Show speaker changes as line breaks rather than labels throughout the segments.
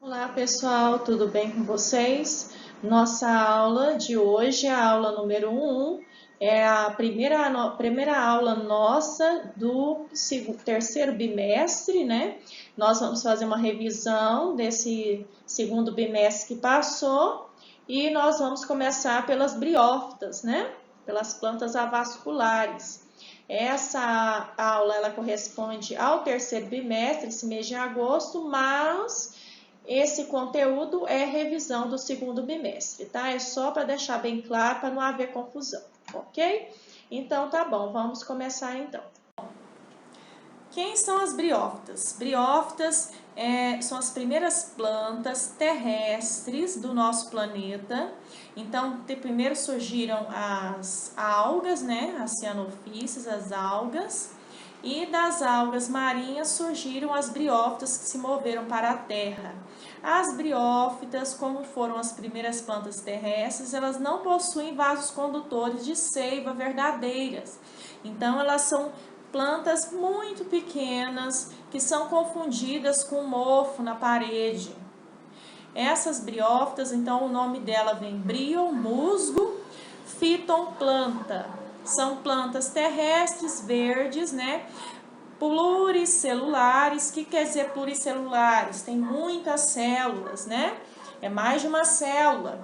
Olá pessoal, tudo bem com vocês? Nossa aula de hoje é a aula número 1, é a primeira aula nossa do terceiro bimestre, né? Nós vamos fazer uma revisão desse segundo bimestre que passou e nós vamos começar pelas briófitas, né? Pelas plantas avasculares. Essa aula ela corresponde ao terceiro bimestre, esse mês de agosto, mas esse conteúdo é revisão do segundo bimestre, tá? É só para deixar bem claro, para não haver confusão, ok? Então, tá bom, vamos começar então. Quem são as briófitas? Briófitas são as primeiras plantas terrestres do nosso planeta. Então, primeiro surgiram as algas, né? As cianofíceas, as algas. E das algas marinhas surgiram as briófitas que se moveram para a terra. As briófitas, como foram as primeiras plantas terrestres, elas não possuem vasos condutores de seiva verdadeiras. Então, elas são plantas muito pequenas que são confundidas com mofo na parede. Essas briófitas, então, o nome dela vem brio, musgo, fiton, planta. São plantas terrestres, verdes, né? Pluricelulares. O que quer dizer pluricelulares? Tem muitas células, né? É mais de uma célula.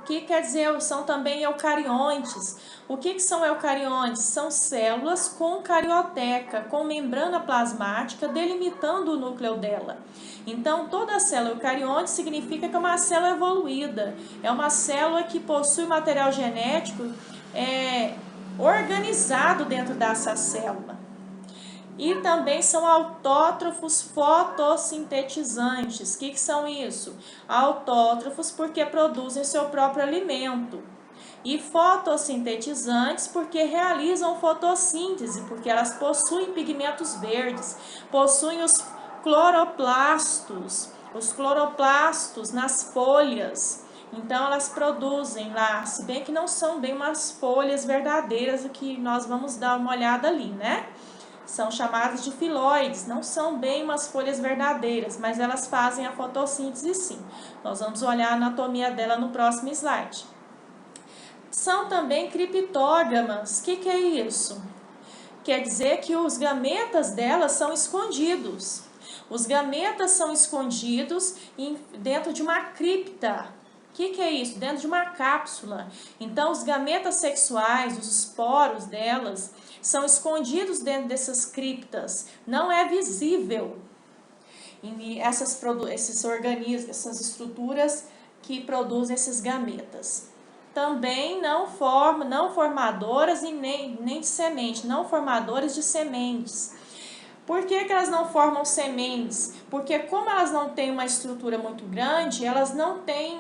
O que quer dizer? São também eucariontes. O que são eucariontes? São células com carioteca, com membrana plasmática delimitando o núcleo dela. Então, toda célula eucarionte significa que é uma célula evoluída. É uma célula que possui material genético organizado dentro dessa célula. E também são autótrofos fotossintetizantes. O que são isso? Autótrofos porque produzem seu próprio alimento. E fotossintetizantes porque realizam fotossíntese, porque elas possuem pigmentos verdes, possuem os cloroplastos nas folhas. Então elas produzem lá, se bem que não são bem umas folhas verdadeiras, que nós vamos dar uma olhada ali, né? São chamadas de filóides, não são bem umas folhas verdadeiras, mas elas fazem a fotossíntese sim. Nós vamos olhar a anatomia dela no próximo slide. São também criptógamas. O que é isso? Quer dizer que os gametas delas são escondidos. Os gametas são escondidos dentro de uma cripta. O que é isso? Dentro de uma cápsula. Então, os gametas sexuais, os esporos delas, são escondidos dentro dessas criptas. Não é visível. E esses organismos, essas estruturas que produzem esses gametas. Também não formadoras e nem de semente, não formadores de sementes. Por que elas não formam sementes? Porque como elas não têm uma estrutura muito grande, elas não têm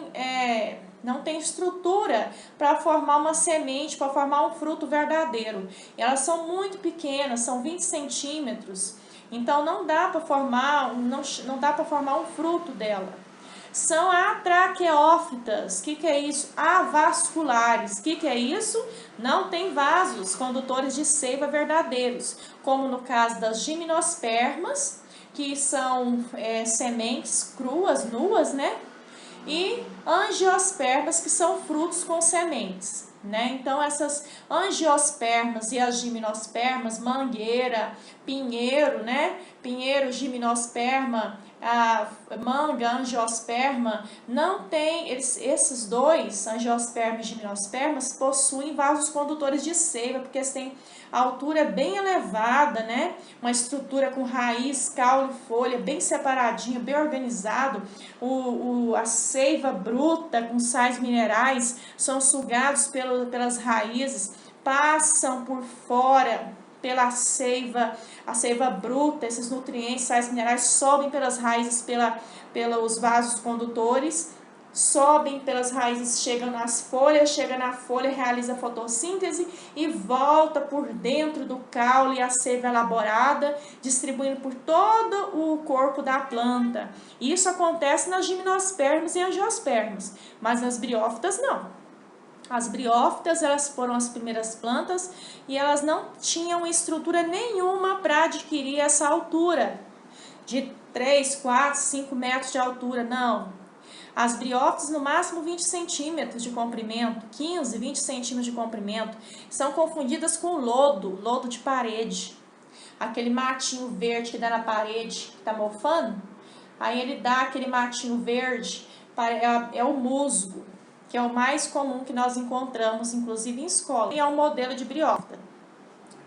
estrutura para formar uma semente, para formar um fruto verdadeiro. Elas são muito pequenas, são 20 centímetros, então não dá para formar um fruto dela. São atraqueófitas. O que é isso? Avasculares. O que é isso? Não tem vasos condutores de seiva verdadeiros, como no caso das gimnospermas, que são sementes cruas, nuas, né? E angiospermas, que são frutos com sementes, né? Então, essas angiospermas e as gimnospermas, mangueira, pinheiro, né? Pinheiro, gimnosperma, a manga, angiosperma, não tem, esses dois, angiosperma e gimnospermas, possuem vasos condutores de seiva, porque eles têm altura bem elevada, né? Uma estrutura com raiz, caule e folha bem separadinho, bem organizado. A seiva bruta com sais minerais são sugados pelas raízes, passam por fora pela a seiva bruta, esses nutrientes, sais minerais sobem pelas raízes, pelos vasos condutores, sobem pelas raízes, chegam nas folhas, chega na folha, realiza a fotossíntese e volta por dentro do caule a seiva elaborada, distribuindo por todo o corpo da planta. Isso acontece nas gimnospermas e angiospermas, mas nas briófitas não. As briófitas, elas foram as primeiras plantas e elas não tinham estrutura nenhuma para adquirir essa altura de 3, 4, 5 metros de altura, não. As briófitas, no máximo 20 centímetros de comprimento, 15, 20 centímetros de comprimento, são confundidas com lodo, lodo de parede. Aquele matinho verde que dá na parede, que está mofando, aí ele dá aquele matinho verde, é o musgo, que é o mais comum que nós encontramos, inclusive em escola. E é um modelo de briófita.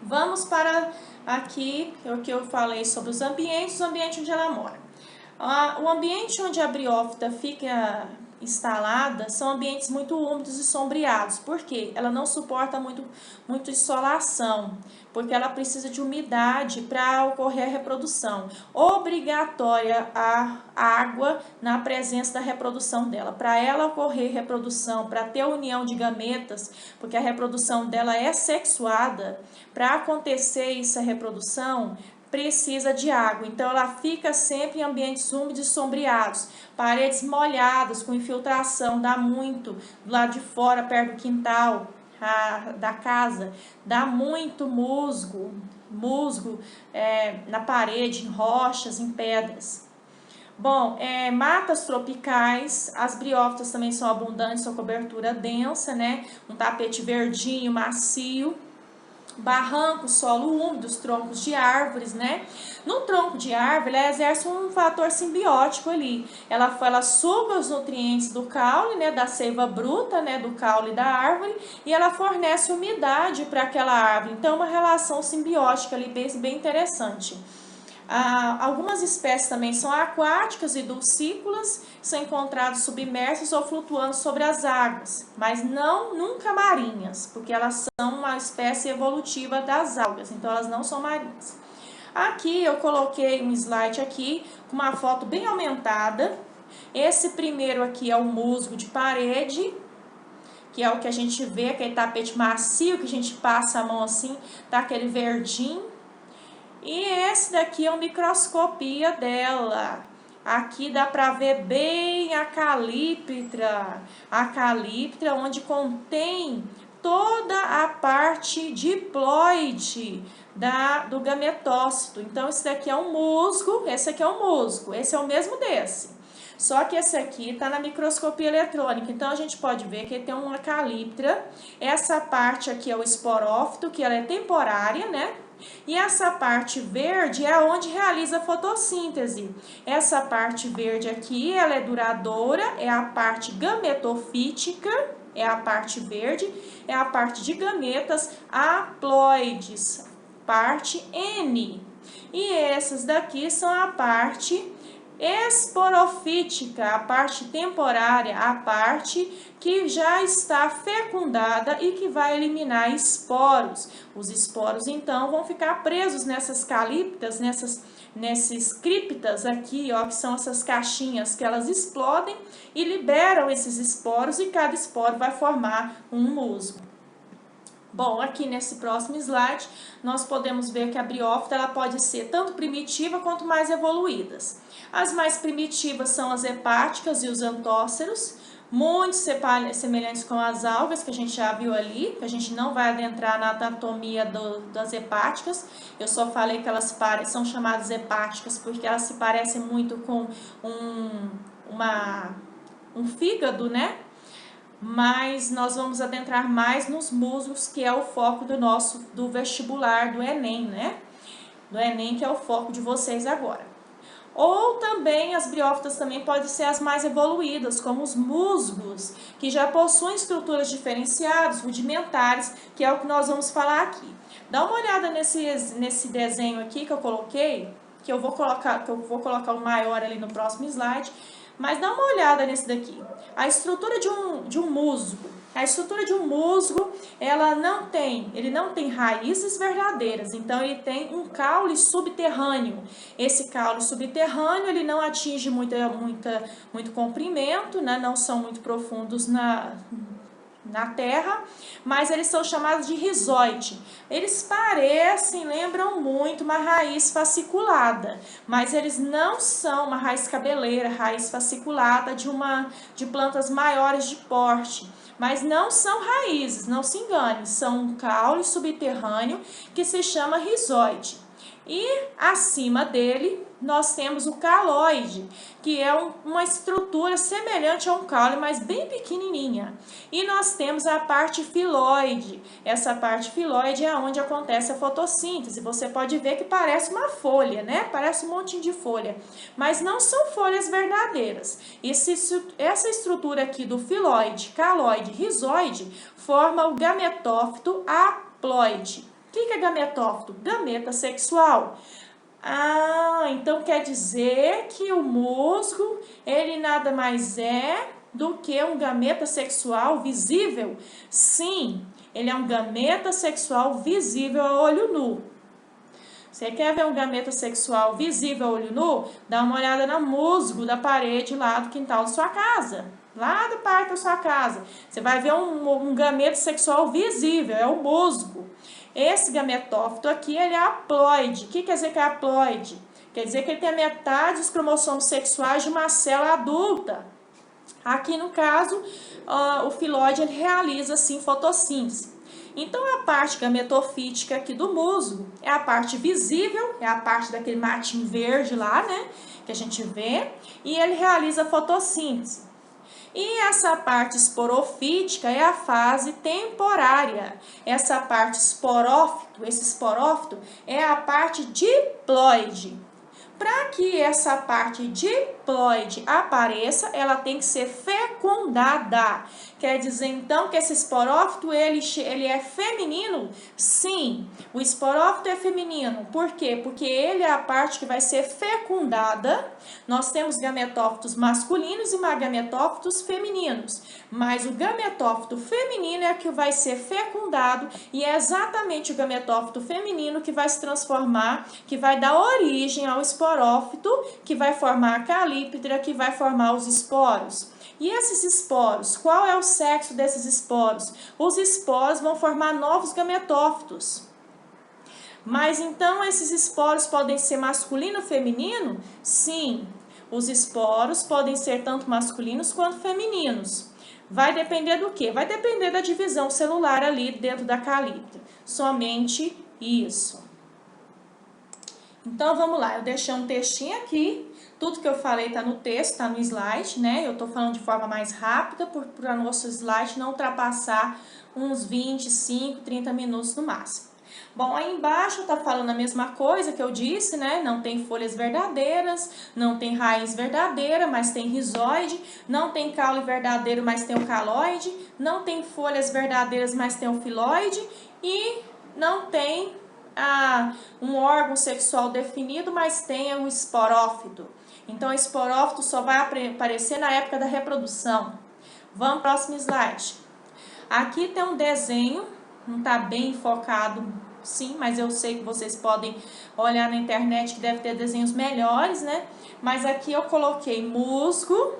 Vamos para aqui, o que eu falei sobre os ambientes onde ela mora. O ambiente onde a briófita fica instalada são ambientes muito úmidos e sombreados. Por quê? Ela não suporta muito insolação, porque ela precisa de umidade para ocorrer a reprodução. Obrigatória a água na presença da reprodução dela. Para ela ocorrer reprodução, para ter união de gametas, porque a reprodução dela é sexuada, para acontecer essa reprodução, precisa de água, então ela fica sempre em ambientes úmidos e sombreados, paredes molhadas com infiltração, dá muito do lado de fora, perto do quintal da casa, dá muito musgo na parede, em rochas, em pedras. Bom, matas tropicais, as briófitas também são abundantes, sua cobertura densa, né? Um tapete verdinho, macio. Barrancos, solo úmido, troncos de árvores, né? No tronco de árvore, ela exerce um fator simbiótico ali. Ela suga os nutrientes do caule, né? Da seiva bruta, né? Do caule da árvore, e ela fornece umidade para aquela árvore. Então, uma relação simbiótica ali bem interessante. Algumas espécies também são aquáticas e dulcícolas, são encontradas submersas ou flutuando sobre as águas, mas nunca marinhas, porque elas são uma espécie evolutiva das algas, então elas não são marinhas. Aqui eu coloquei um slide aqui com uma foto bem aumentada. Esse primeiro aqui é o musgo de parede, que é o que a gente vê, aquele tapete macio que a gente passa a mão assim, tá aquele verdinho. E esse daqui é uma microscopia dela. Aqui dá para ver bem a calíptra. A calíptra onde contém toda a parte diploide do gametócito. Então, esse daqui é um musgo, esse aqui é um musgo, esse é o mesmo desse. Só que esse aqui está na microscopia eletrônica, então a gente pode ver que ele tem uma calíptra. Essa parte aqui é o esporófito, que ela é temporária, né? E essa parte verde é onde realiza a fotossíntese. Essa parte verde aqui, ela é duradoura, é a parte gametofítica, é a parte verde, é a parte de gametas haploides, parte N. E essas daqui são a parte esporofítica, a parte temporária, a parte que já está fecundada e que vai eliminar esporos. Os esporos, então, vão ficar presos nessas calíptas, nesses criptas aqui, ó, que são essas caixinhas que elas explodem e liberam esses esporos, e cada esporo vai formar um musgo. Bom, aqui nesse próximo slide, nós podemos ver que a briófita ela pode ser tanto primitiva quanto mais evoluídas. As mais primitivas são as hepáticas e os antóceros, muito semelhantes com as algas, que a gente já viu ali, que a gente não vai adentrar na anatomia das hepáticas. Eu só falei que elas são chamadas hepáticas porque elas se parecem muito com um fígado, né? Mas nós vamos adentrar mais nos musgos, que é o foco do vestibular, do Enem, né? Do Enem, que é o foco de vocês agora. Ou também as briófitas também podem ser as mais evoluídas, como os musgos, que já possuem estruturas diferenciadas, rudimentares, que é o que nós vamos falar aqui. Dá uma olhada nesse desenho aqui que eu coloquei, que eu vou colocar o maior ali no próximo slide. Mas dá uma olhada nesse daqui. A estrutura de um musgo. A estrutura de um musgo, ele não tem raízes verdadeiras, então ele tem um caule subterrâneo. Esse caule subterrâneo, ele não atinge muito comprimento, né? Não são muito profundos na terra, mas eles são chamados de rizóide. Eles lembram muito uma raiz fasciculada, mas eles não são uma raiz cabeleira, raiz fasciculada de plantas maiores de porte. Mas não são raízes, não se engane, são um caule subterrâneo que se chama rizóide. E acima dele nós temos o caloide, que é uma estrutura semelhante a um caule, mas bem pequenininha. E nós temos a parte filóide. Essa parte filóide é onde acontece a fotossíntese. Você pode ver que parece uma folha, né? Parece um monte de folha, mas não são folhas verdadeiras. Essa estrutura aqui do filóide, caloide, rizoide, forma o gametófito haploide. O que é gametófito? Gameta sexual. Então quer dizer que o musgo, ele nada mais é do que um gameta sexual visível? Sim, ele é um gameta sexual visível a olho nu. Você quer ver um gameta sexual visível a olho nu? Dá uma olhada no musgo da parede lá do quintal da sua casa. Lá do parque da sua casa. Você vai ver um gameta sexual visível, é o musgo. Esse gametófito aqui, ele é haploide. O que quer dizer que é haploide? Quer dizer que ele tem a metade dos cromossomos sexuais de uma célula adulta. Aqui, no caso, o filóide ele realiza, assim, fotossíntese. Então, a parte gametofítica aqui do musgo é a parte visível, é a parte daquele matinho verde lá, né, que a gente vê, e ele realiza fotossíntese. E essa parte esporofítica é a fase temporária. Essa parte esporófito, esse esporófito é a parte diploide. Para que essa parte diploide apareça, ela tem que ser fecundada. Quer dizer, então, que esse esporófito, ele é feminino? Sim, o esporófito é feminino. Por quê? Porque ele é a parte que vai ser fecundada. Nós temos gametófitos masculinos e gametófitos femininos. Mas o gametófito feminino é que vai ser fecundado e é exatamente o gametófito feminino que vai se transformar, que vai dar origem ao esporófito, que vai formar a calíptra, que vai formar os esporos. E esses esporos, qual é o sexo desses esporos? Os esporos vão formar novos gametófitos. Mas então esses esporos podem ser masculino ou feminino? Sim, os esporos podem ser tanto masculinos quanto femininos. Vai depender do quê? Vai depender da divisão celular ali dentro da calíptra. Somente isso. Então vamos lá, eu deixei um textinho aqui. Tudo que eu falei está no texto, está no slide, né? Eu estou falando de forma mais rápida para o nosso slide não ultrapassar uns 25, 30 minutos no máximo. Bom, aí embaixo está falando a mesma coisa que eu disse, né? Não tem folhas verdadeiras, não tem raiz verdadeira, mas tem rizoide, não tem caule verdadeiro, mas tem o caloide, não tem folhas verdadeiras, mas tem o filóide e não tem um órgão sexual definido, mas tem o esporófito. Então, o esporófito só vai aparecer na época da reprodução. Vamos para o próximo slide. Aqui tem um desenho, não está bem focado, sim, mas eu sei que vocês podem olhar na internet que deve ter desenhos melhores, né? Mas aqui eu coloquei musgo,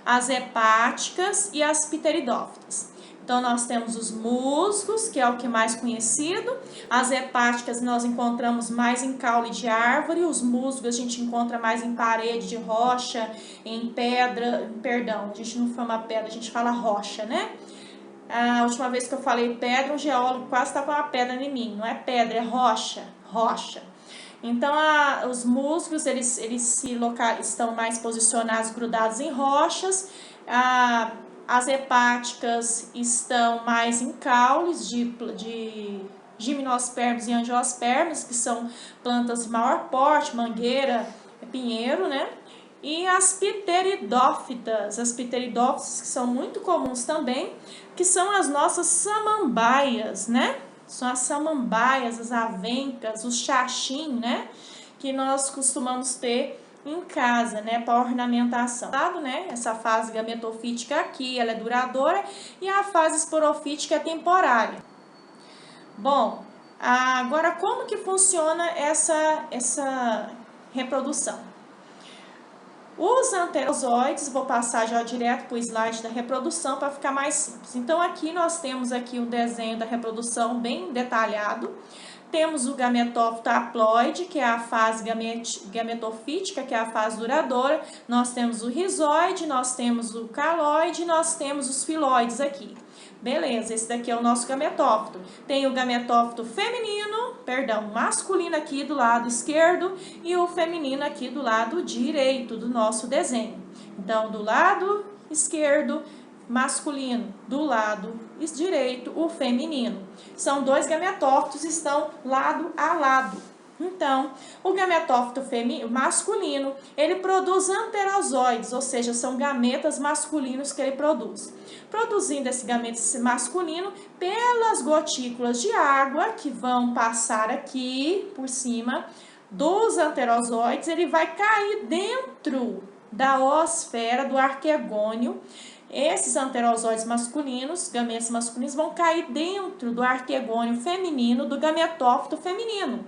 as hepáticas e as pteridófitas. Então, nós temos os musgos, que é o que é mais conhecido. As hepáticas nós encontramos mais em caule de árvore. Os musgos a gente encontra mais em parede de rocha, em pedra. Perdão, a gente não fala pedra, a gente fala rocha, né? A última vez que eu falei pedra, um geólogo quase está com uma pedra em mim. Não é pedra, é rocha. Rocha. Então, os musgos, eles estão mais posicionados, grudados em rochas. As hepáticas estão mais em caules de gimnospermos e angiospermos, que são plantas de maior porte, mangueira, pinheiro, né? E as pteridófitas que são muito comuns também, que são as nossas samambaias, né? São as samambaias, as avencas, os xaxim, né? Que nós costumamos ter em casa, né, para ornamentação, né? Essa fase gametofítica aqui, ela é duradoura e a fase esporofítica é temporária. Bom, agora como que funciona essa reprodução? Os anterozoides, vou passar já direto para o slide da reprodução para ficar mais simples. Então, aqui nós temos aqui um desenho da reprodução bem detalhado. Temos o gametófito haploide, que é a fase gametofítica, que é a fase duradoura. Nós temos o rizoide, nós temos o caloide, nós temos os filóides aqui. Beleza, esse daqui é o nosso gametófito. Tem o gametófito masculino aqui do lado esquerdo e o feminino aqui do lado direito do nosso desenho. Então, do lado esquerdo, masculino, do lado direito, o feminino. São dois gametófitos, estão lado a lado. Então, o gametófito masculino, ele produz anterozoides, ou seja, são gametas masculinos que ele produz. Produzindo esse gameta masculino, pelas gotículas de água que vão passar aqui por cima dos anterozoides, ele vai cair dentro da oosfera do arquegônio. Esses anterozoides masculinos, gametas masculinos, vão cair dentro do arquegônio feminino do gametófito feminino.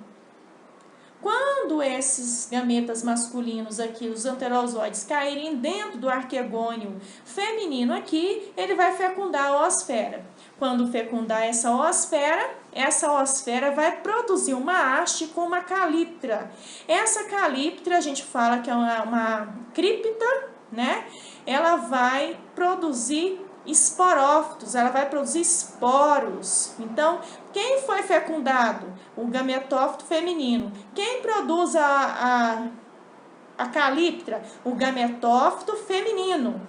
Quando esses gametas masculinos aqui, os anterozoides, caírem dentro do arquegônio feminino aqui, ele vai fecundar a oosfera. Quando fecundar essa oosfera vai produzir uma haste com uma calíptra. Essa calíptra, a gente fala que é uma cripta, né? Ela vai produzir esporófitos, ela vai produzir esporos. Então, quem foi fecundado? O gametófito feminino. Quem produz a calíptra? O gametófito feminino.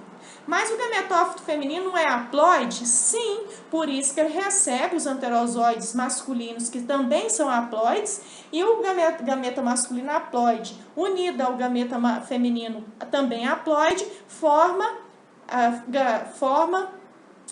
Mas o gametófito feminino não é haploide? Sim, por isso que ele recebe os anterozoides masculinos, que também são haploides, e o gameta masculino haploide, unido ao gameta feminino também haploide, forma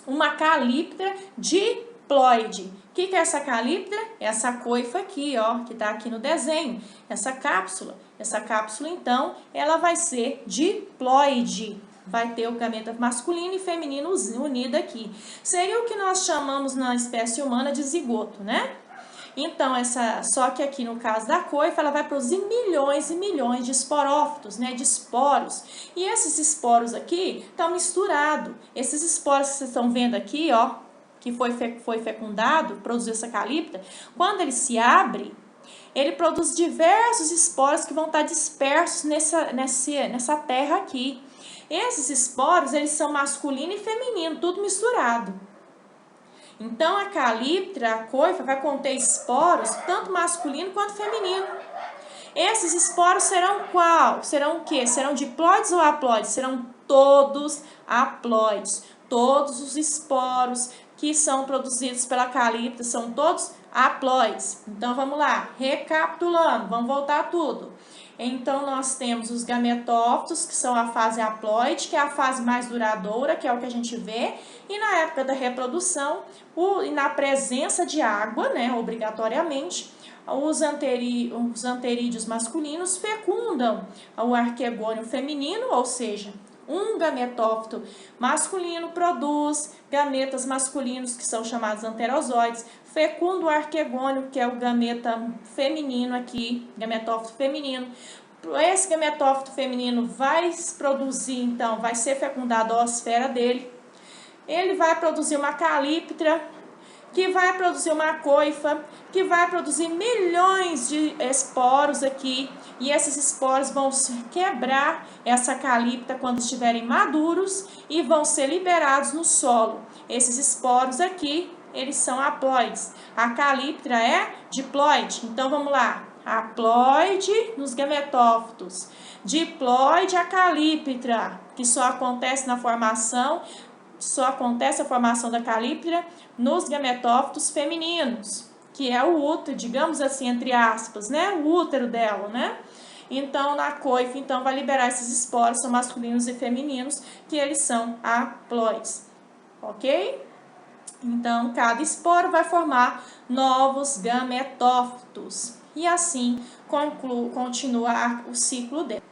uma calíptra diploide. O que é essa calíptra? Essa coifa aqui, ó, que está aqui no desenho, essa cápsula. Essa cápsula, então, ela vai ser diploide. Vai ter o gameta masculino e feminino unido aqui. Seria o que nós chamamos na espécie humana de zigoto, né? Então, só que aqui no caso da coifa, ela vai produzir milhões e milhões de esporófitos, né, de esporos. E esses esporos aqui estão misturados. Esses esporos que vocês estão vendo aqui, ó, que foi fecundado, produziu essa calíptra, quando ele se abre, ele produz diversos esporos que vão estar dispersos nessa terra aqui. Esses esporos, eles são masculino e feminino, tudo misturado. Então, a calíptra, a coifa, vai conter esporos, tanto masculino quanto feminino. Esses esporos serão qual? Serão o quê? Serão diploides ou haploides? Serão todos haploides. Todos os esporos que são produzidos pela calíptra são todos haploides. Então, vamos lá, recapitulando, vamos voltar tudo. Então, nós temos os gametófitos, que são a fase haploide, que é a fase mais duradoura, que é o que a gente vê. E na época da reprodução, e na presença de água, né, obrigatoriamente, os anterídeos masculinos fecundam o arquegônio feminino, ou seja, um gametófito masculino produz gametas masculinos, que são chamados anterozoides, fecunda o arquegônio, que é o gameta feminino aqui, gametófito feminino. Esse gametófito feminino vai produzir, então, vai ser fecundado a oosfera dele. Ele vai produzir uma calíptra, que vai produzir uma coifa, que vai produzir milhões de esporos aqui. E esses esporos vão quebrar essa calíptra quando estiverem maduros e vão ser liberados no solo. Esses esporos aqui, eles são haploides. A calíptra é diploide. Então, vamos lá. Haploide nos gametófitos. Diploide a calíptra, que só acontece a formação da calíptra nos gametófitos femininos, que é o útero, digamos assim, entre aspas, né? O útero dela, né? Então, na coifa, então, vai liberar esses esporos, são masculinos e femininos, que eles são haploides, ok? Então, cada esporo vai formar novos gametófitos. E assim continua o ciclo dele.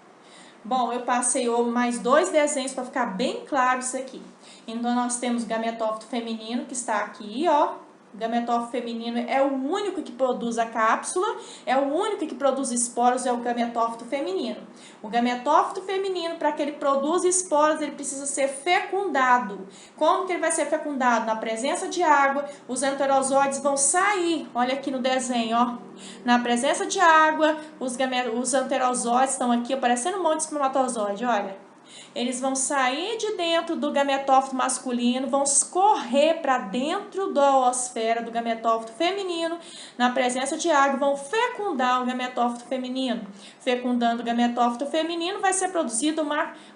Bom, eu passei mais 2 desenhos para ficar bem claro isso aqui. Então, nós temos o gametófito feminino, que está aqui, ó. O gametófito feminino é o único que produz a cápsula, é o único que produz esporos, é o gametófito feminino. O gametófito feminino, para que ele produza esporos, ele precisa ser fecundado. Como que ele vai ser fecundado? Na presença de água, os enterozoides vão sair, olha aqui no desenho, ó. Na presença de água, os enterozoides estão aqui, parecendo um monte de espermatozoide, olha. Eles vão sair de dentro do gametófito masculino, vão escorrer para dentro da oosfera do gametófito feminino, na presença de água, vão fecundar o gametófito feminino. Fecundando o gametófito feminino, vai ser produzido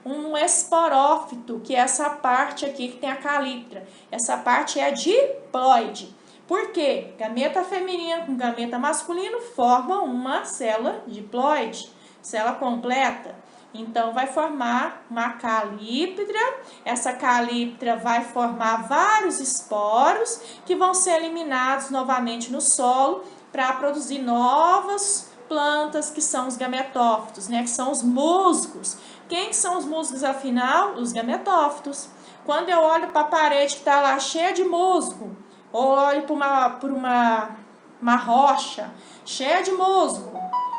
um esporófito, que é essa parte aqui que tem a calíptra. Essa parte é diploide. Por quê? Gameta feminino com gameta masculino formam uma célula diploide, célula completa. Então, vai formar uma calíptra, essa calíptra vai formar vários esporos que vão ser eliminados novamente no solo para produzir novas plantas que são os gametófitos, né? Que são os musgos. Quem são os musgos, afinal? Os gametófitos. Quando eu olho para a parede que está lá cheia de musgo, ou olho para uma rocha cheia de musgo,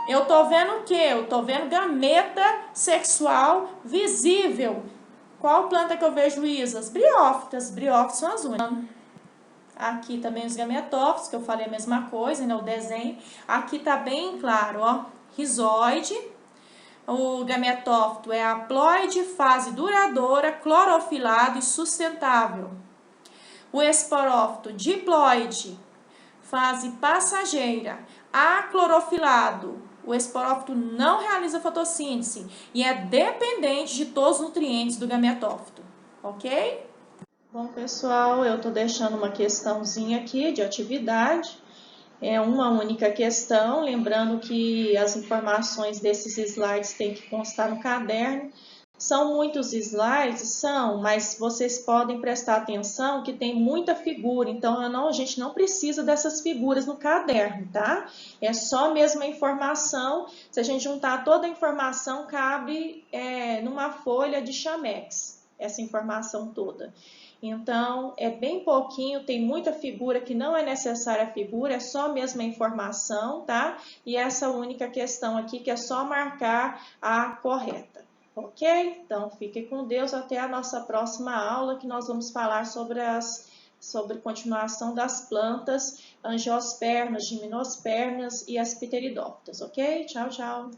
eu tô vendo o quê? Eu tô vendo gameta sexual visível. Qual planta que eu vejo isso? As briófitas. Briófitas são as únicas. Aqui também os gametófitos, que eu falei a mesma coisa, né? O desenho. Aqui tá bem claro, ó. Rizoide. O gametófito é haploide, fase duradoura, clorofilado e sustentável. O esporófito diploide, fase passageira, aclorofilado. O esporófito não realiza fotossíntese e é dependente de todos os nutrientes do gametófito, ok? Bom, pessoal, eu tô deixando uma questãozinha aqui de atividade. É uma única questão, lembrando que as informações desses slides têm que constar no caderno. São muitos slides? São, mas vocês podem prestar atenção que tem muita figura, então a gente não precisa dessas figuras no caderno, tá? É só mesmo a informação, se a gente juntar toda a informação, cabe numa folha de Chamex, essa informação toda. Então, é bem pouquinho, tem muita figura que não é necessária a figura, é só mesmo a informação, tá? E essa única questão aqui que é só marcar a correta. Ok? Então, fique com Deus até a nossa próxima aula, que nós vamos falar sobre continuação das plantas angiospermas, gimnospermas e as pteridófitas, ok? Tchau, tchau!